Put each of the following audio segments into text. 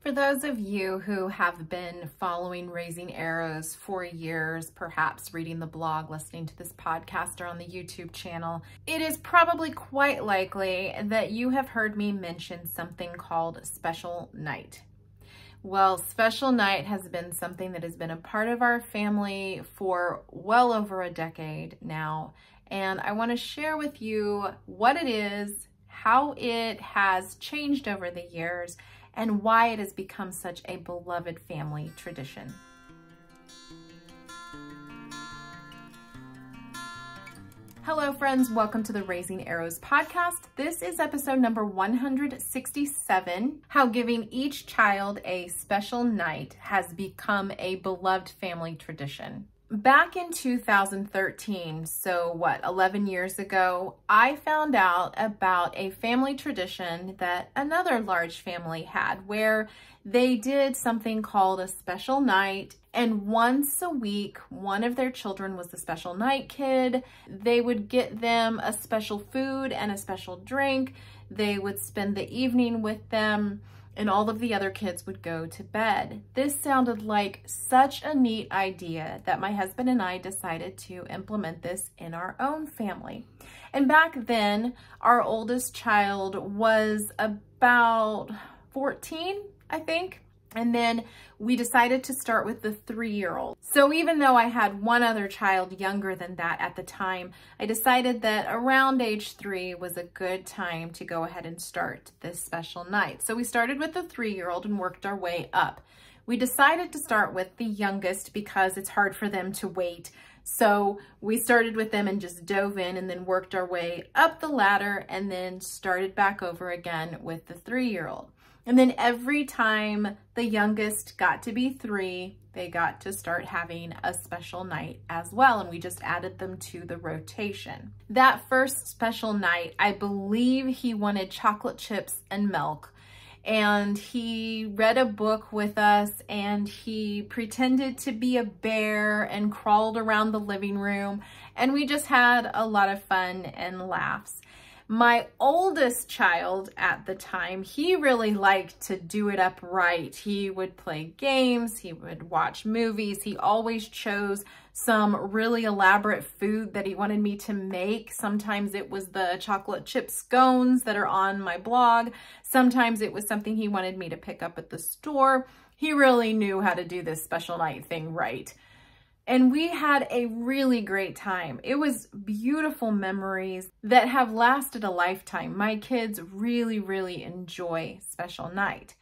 For those of you who have been following Raising Arrows for years, perhaps reading the blog, listening to this podcast, or on the YouTube channel, it is probably quite likely that you have heard me mention something called special night. Well, special night has been something that has been a part of our family for well over a decade now, and I want to share with you what it is, how it has changed over the years, and why it has become such a beloved family tradition. Hello friends, welcome to the Raising Arrows podcast. This is episode number 167, how giving each child a special night has become a beloved family tradition. Back in 2013, so 11 years ago, I found out about a family tradition that another large family had where they did something called a special night, and once a week, one of their children was the special night kid. They would get them a special food and a special drink. They would spend the evening with them, and all of the other kids would go to bed. This sounded like such a neat idea that my husband and I decided to implement this in our own family. And back then, our oldest child was about 14, I think. And then we decided to start with the 3-year-old. So even though I had one other child younger than that at the time, I decided that around age 3 was a good time to go ahead and start this special night. So we started with the 3-year-old and worked our way up. We decided to start with the youngest because it's hard for them to wait. So we started with them and just dove in and then worked our way up the ladder and then started back over again with the 3-year-old. And then every time the youngest got to be 3, they got to start having a special night as well. And we just added them to the rotation. That first special night, I believe he wanted chocolate chips and milk. And he read a book with us and he pretended to be a bear and crawled around the living room. And we just had a lot of fun and laughs. My oldest child at the time, he really liked to do it up right. He would play games, he would watch movies. He always chose some really elaborate food that he wanted me to make. Sometimes it was the chocolate chip scones that are on my blog. Sometimes it was something he wanted me to pick up at the store. He really knew how to do this special night thing right. And we had a really great time. It was beautiful memories that have lasted a lifetime. My kids really, really enjoy special night.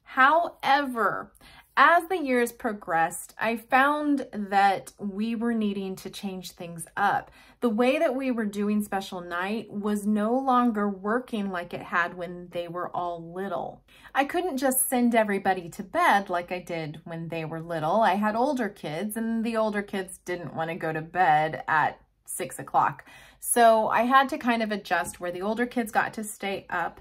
However, as the years progressed, I found that we were needing to change things up. The way that we were doing special night was no longer working like it had when they were all little. I couldn't just send everybody to bed like I did when they were little. I had older kids, and the older kids didn't want to go to bed at 6 o'clock. So I had to kind of adjust where the older kids got to stay up.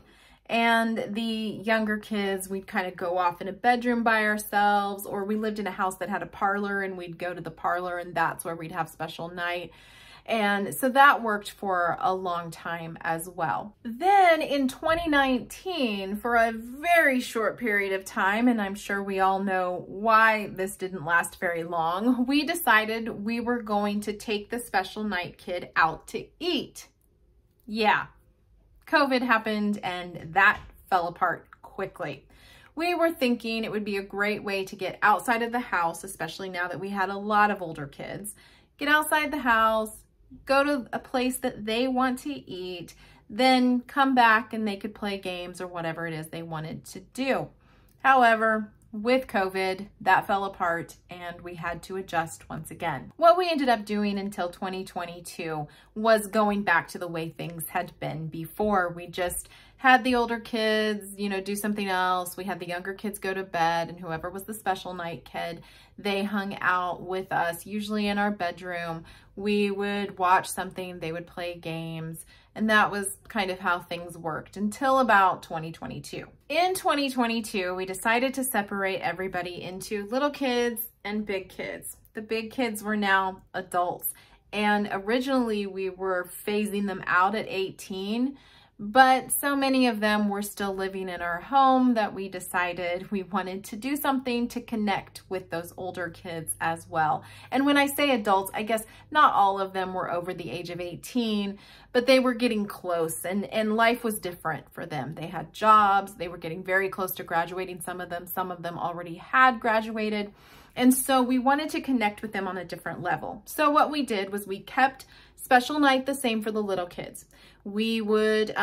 And the younger kids, we'd kind of go off in a bedroom by ourselves, or we lived in a house that had a parlor and we'd go to the parlor and that's where we'd have special night. And so that worked for a long time as well. Then in 2019, for a very short period of time, and I'm sure we all know why this didn't last very long, we decided we were going to take the special night kid out to eat. Yeah. COVID happened and that fell apart quickly. We were thinking it would be a great way to get outside of the house, especially now that we had a lot of older kids. Get outside the house, go to a place that they want to eat, then come back and they could play games or whatever it is they wanted to do. However, with COVID, that fell apart and we had to adjust once again. What we ended up doing until 2022 was going back to the way things had been before. We just had the older kids, do something else. We had the younger kids go to bed, and whoever was the special night kid, they hung out with us, usually in our bedroom. We would watch something, they would play games, and that was kind of how things worked until about 2022. In 2022, we decided to separate everybody into little kids and big kids. The big kids were now adults, and originally we were phasing them out at 18, But so many of them were still living in our home that we decided we wanted to do something to connect with those older kids as well. And when I say adults, I guess not all of them were over the age of 18, but they were getting close, and life was different for them. They had jobs, they were getting very close to graduating. Some of them already had graduated. And so we wanted to connect with them on a different level. So what we did was we kept special night the same for the little kids. We would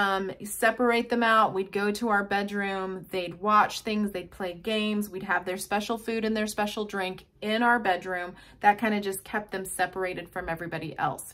separate them out. We'd go to our bedroom. They'd watch things. They'd play games. We'd have their special food and their special drink in our bedroom. That kind of just kept them separated from everybody else.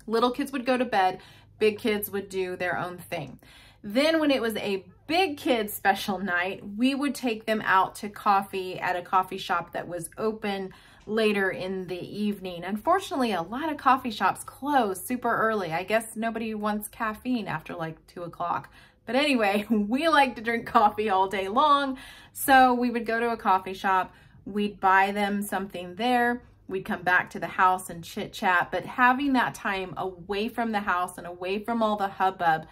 Little kids would go to bed. Big kids would do their own thing. Then when it was a big kids special night, we would take them out to coffee at a coffee shop that was open later in the evening. Unfortunately, a lot of coffee shops close super early. I guess nobody wants caffeine after like 2 o'clock. But anyway, we like to drink coffee all day long. So we would go to a coffee shop, we'd buy them something there, we'd come back to the house and chit chat. But having that time away from the house and away from all the hubbub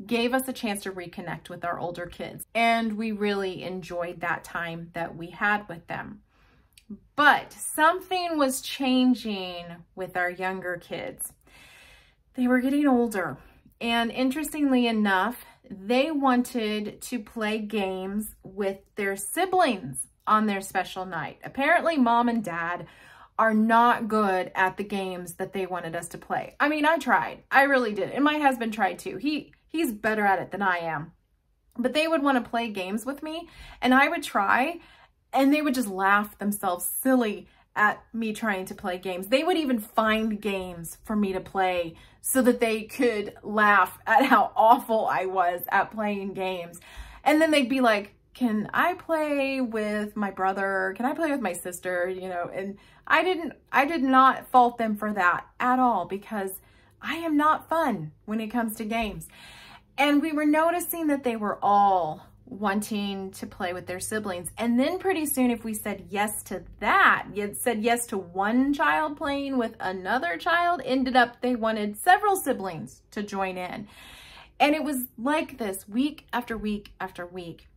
gave us a chance to reconnect with our older kids. And we really enjoyed that time that we had with them. But something was changing with our younger kids. They were getting older. And interestingly enough, they wanted to play games with their siblings on their special night. Apparently, mom and dad are not good at the games that they wanted us to play. I mean, I tried. I really did. And my husband tried too. He's better at it than I am. But they would want to play games with me, and I would try, and they would just laugh themselves silly at me trying to play games. They would even find games for me to play so that they could laugh at how awful I was at playing games. And then they'd be like, can I play with my brother? Can I play with my sister? You know, and I did not fault them for that at all, because I am not fun when it comes to games. And we were noticing that they were all wanting to play with their siblings. And then pretty soon, if we said yes to that, you said yes to one child playing with another child, ended up they wanted several siblings to join in. And it was like this week after week after week.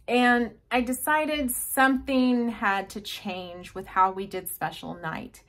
And I decided something had to change with how we did special night.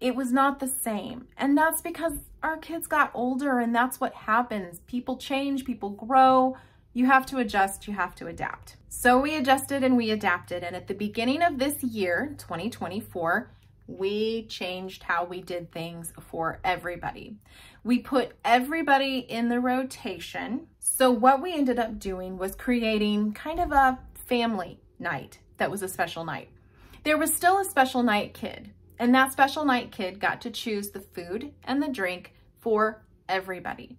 It was not the same. And that's because our kids got older, and that's what happens. People change, people grow. You have to adjust, you have to adapt. So we adjusted and we adapted. And at the beginning of this year, 2024, we changed how we did things for everybody. We put everybody in the rotation. So what we ended up doing was creating kind of a family night that was a special night. There was still a special night kid, and that special night kid got to choose the food and the drink for everybody.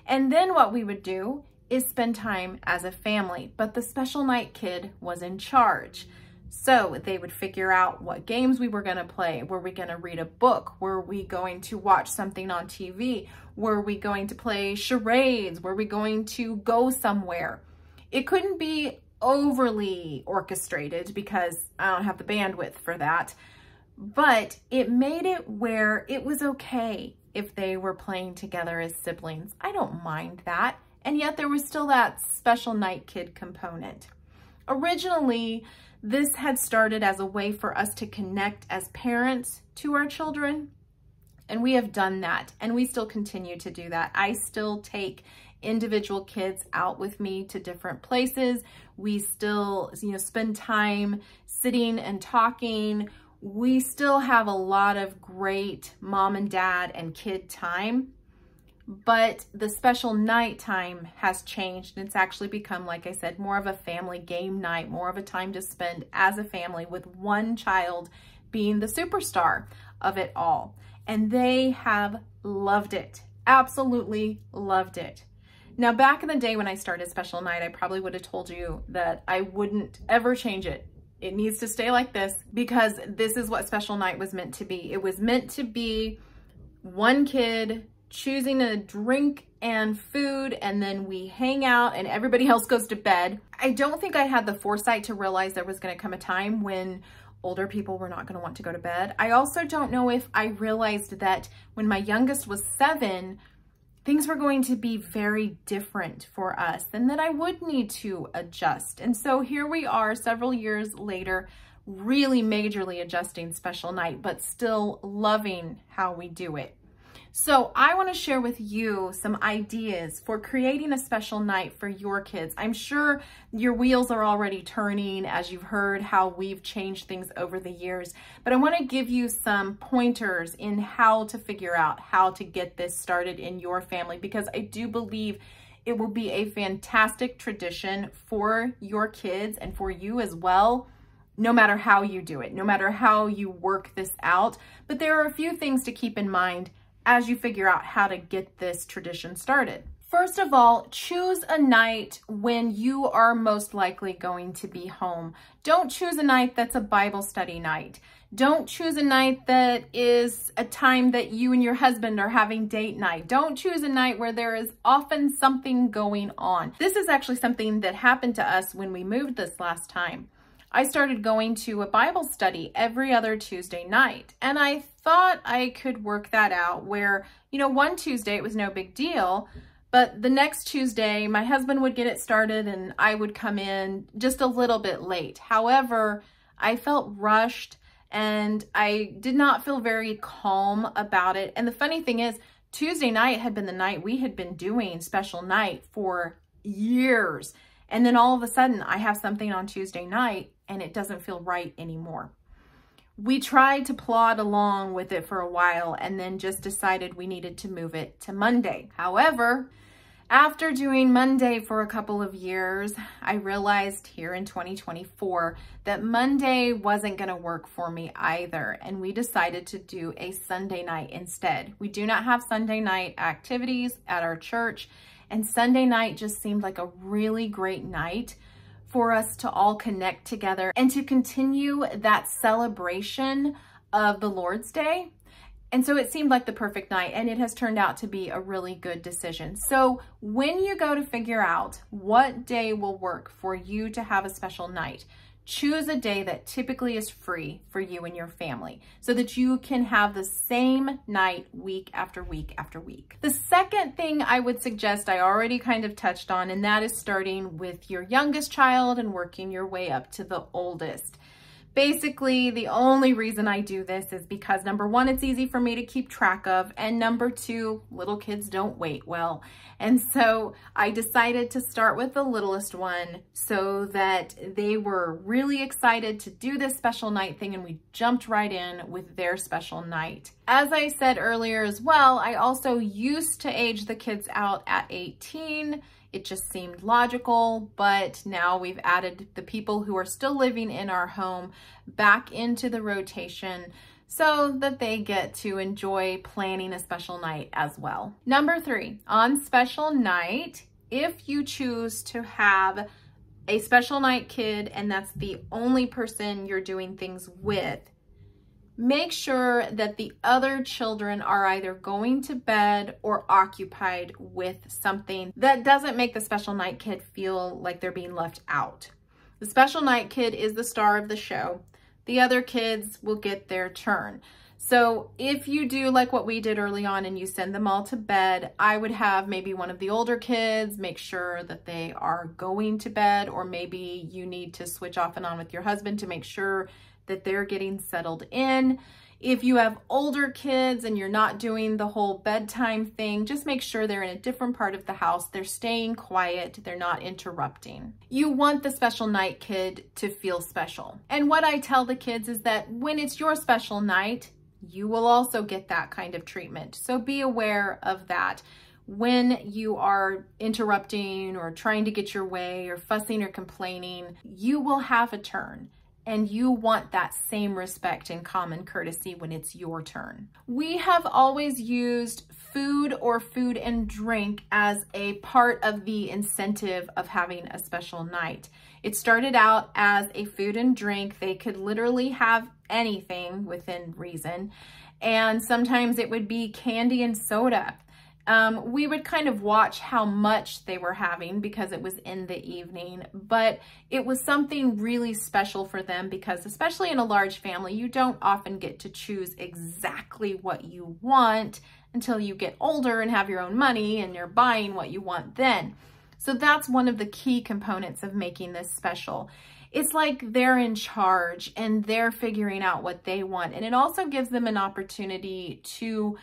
And then what we would do is spend time as a family, but the special night kid was in charge. So they would figure out what games we were gonna play. Were we gonna read a book? Were we going to watch something on TV? Were we going to play charades? Were we going to go somewhere? It couldn't be overly orchestrated because I don't have the bandwidth for that, but it made it where it was okay if they were playing together as siblings. I don't mind that. And yet there was still that special night kid component. Originally, this had started as a way for us to connect as parents to our children, and we have done that, and we still continue to do that. I still take individual kids out with me to different places. We still, spend time sitting and talking. We still have a lot of great mom and dad and kid time, but the special night time has changed, and it's actually become, like I said, more of a family game night, more of a time to spend as a family, with one child being the superstar of it all. And they have loved it, absolutely loved it. Now, back in the day when I started special night, I probably would have told you that I wouldn't ever change it. It needs to stay like this, because this is what special night was meant to be. It was meant to be one kid choosing a drink and food, and then we hang out and everybody else goes to bed. I don't think I had the foresight to realize there was going to come a time when older people were not going to want to go to bed. I also don't know if I realized that when my youngest was 7, things were going to be very different for us and that I would need to adjust. And so here we are several years later, really majorly adjusting special night, but still loving how we do it. So I want to share with you some ideas for creating a special night for your kids. I'm sure your wheels are already turning as you've heard how we've changed things over the years, but I want to give you some pointers in how to figure out how to get this started in your family, because I do believe it will be a fantastic tradition for your kids and for you as well, no matter how you do it, no matter how you work this out. But there are a few things to keep in mind as you figure out how to get this tradition started. First of all, choose a night when you are most likely going to be home. Don't choose a night that's a Bible study night. Don't choose a night that is a time that you and your husband are having date night. Don't choose a night where there is often something going on. This is actually something that happened to us when we moved this last time. I started going to a Bible study every other Tuesday night, and I thought I could work that out where, one Tuesday it was no big deal, but the next Tuesday my husband would get it started and I would come in just a little bit late. However, I felt rushed and I did not feel very calm about it. And the funny thing is, Tuesday night had been the night we had been doing special night for years. And then all of a sudden I have something on Tuesday night and it doesn't feel right anymore. We tried to plod along with it for a while and then just decided we needed to move it to Monday. However, after doing Monday for a couple of years, I realized here in 2024 that Monday wasn't going to work for me either. And we decided to do a Sunday night instead. We do not have Sunday night activities at our church. And Sunday night just seemed like a really great night for us to all connect together and to continue that celebration of the Lord's Day. And so it seemed like the perfect night, and it has turned out to be a really good decision. So when you go to figure out what day will work for you to have a special night, choose a day that typically is free for you and your family so that you can have the same night week after week after week. The second thing I would suggest, I already kind of touched on, and that is starting with your youngest child and working your way up to the oldest. Basically, the only reason I do this is because number one, it's easy for me to keep track of, and number two, little kids don't wait well. And so I decided to start with the littlest one so that they were really excited to do this special night thing, and we jumped right in with their special night. As I said earlier as well, I also used to age the kids out at 18. It just seemed logical, but now we've added the people who are still living in our home back into the rotation so that they get to enjoy planning a special night as well. Number 3, on special night, if you choose to have a special night kid and that's the only person you're doing things with, make sure that the other children are either going to bed or occupied with something that doesn't make the special night kid feel like they're being left out. The special night kid is the star of the show. The other kids will get their turn. So if you do like what we did early on and you send them all to bed, I would have maybe one of the older kids make sure that they are going to bed, or maybe you need to switch off and on with your husband to make sure that they're getting settled in. If you have older kids and you're not doing the whole bedtime thing, just make sure they're in a different part of the house. They're staying quiet. They're not interrupting. You want the special night kid to feel special. And what I tell the kids is that when it's your special night, you will also get that kind of treatment. So be aware of that. When you are interrupting or trying to get your way or fussing or complaining, you will have a turn. And you want that same respect and common courtesy when it's your turn. We have always used food or food and drink as a part of the incentive of having a special night. It started out as a food and drink. They could literally have anything within reason. And sometimes it would be candy and soda. We would kind of watch how much they were having because it was in the evening, but it was something really special for them because especially in a large family, you don't often get to choose exactly what you want until you get older and have your own money and you're buying what you want then. So that's one of the key components of making this special. It's like they're in charge and they're figuring out what they want. And it also gives them an opportunity to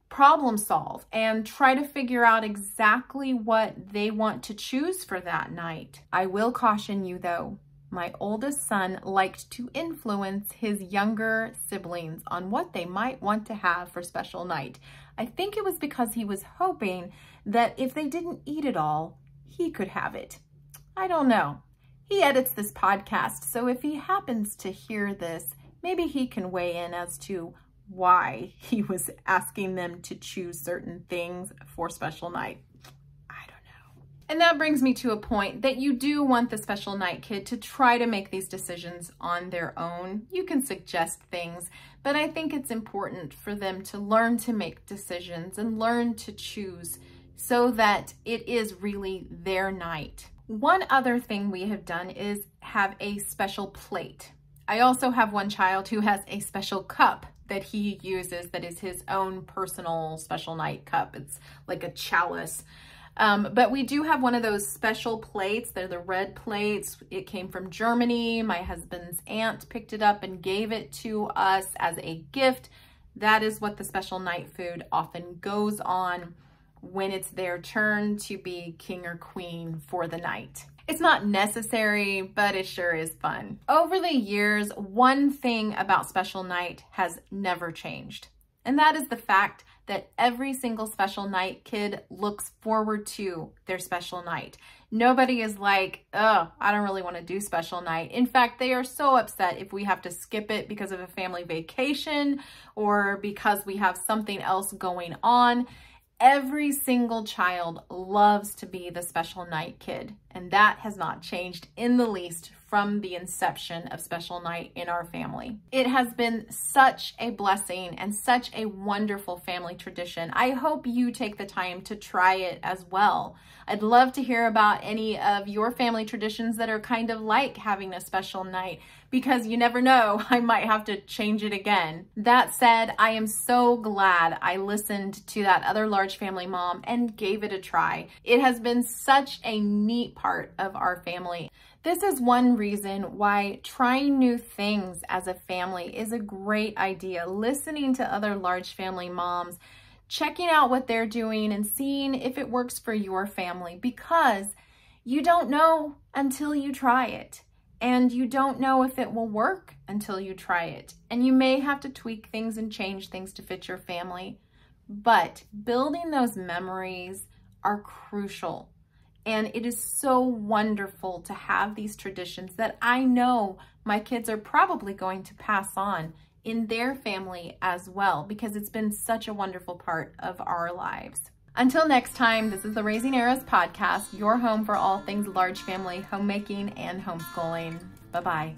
problem solve and try to figure out exactly what they want to choose for that night. I will caution you though, my oldest son liked to influence his younger siblings on what they might want to have for special night. I think it was because he was hoping that if they didn't eat it all, he could have it. I don't know. He edits this podcast, so if he happens to hear this, maybe he can weigh in as to why he was asking them to choose certain things for special night. I don't know. And that brings me to a point that you do want the special night kid to try to make these decisions on their own. You can suggest things, but I think it's important for them to learn to make decisions and learn to choose so that it is really their night. One other thing we have done is have a special plate. I also have one child who has a special cup that he uses that is his own personal special night cup. It's like a chalice. But we do have one of those special plates. They're the red plates. It came from Germany. My husband's aunt picked it up and gave it to us as a gift. That is what the special night food often goes on when it's their turn to be king or queen for the night. It's not necessary, but it sure is fun. Over the years, one thing about special night has never changed, and that is the fact that every single special night kid looks forward to their special night. Nobody is like, oh, I don't really want to do special night. In fact, they are so upset if we have to skip it because of a family vacation or because we have something else going on. Every single child loves to be the special night kid, and that has not changed in the least from the inception of special night in our family. It has been such a blessing and such a wonderful family tradition. I hope you take the time to try it as well. I'd love to hear about any of your family traditions that are kind of like having a special night, because you never know, I might have to change it again. That said, I am so glad I listened to that other large family mom and gave it a try. It has been such a neat part of our family. This is one reason why trying new things as a family is a great idea. Listening to other large family moms, checking out what they're doing and seeing if it works for your family, because you don't know until you try it. And you don't know if it will work until you try it. And you may have to tweak things and change things to fit your family. But building those memories are crucial. And it is so wonderful to have these traditions that I know my kids are probably going to pass on in their family as well, because it's been such a wonderful part of our lives. Until next time, this is the Raising Arrows podcast, your home for all things large family, homemaking, and homeschooling. Bye-bye.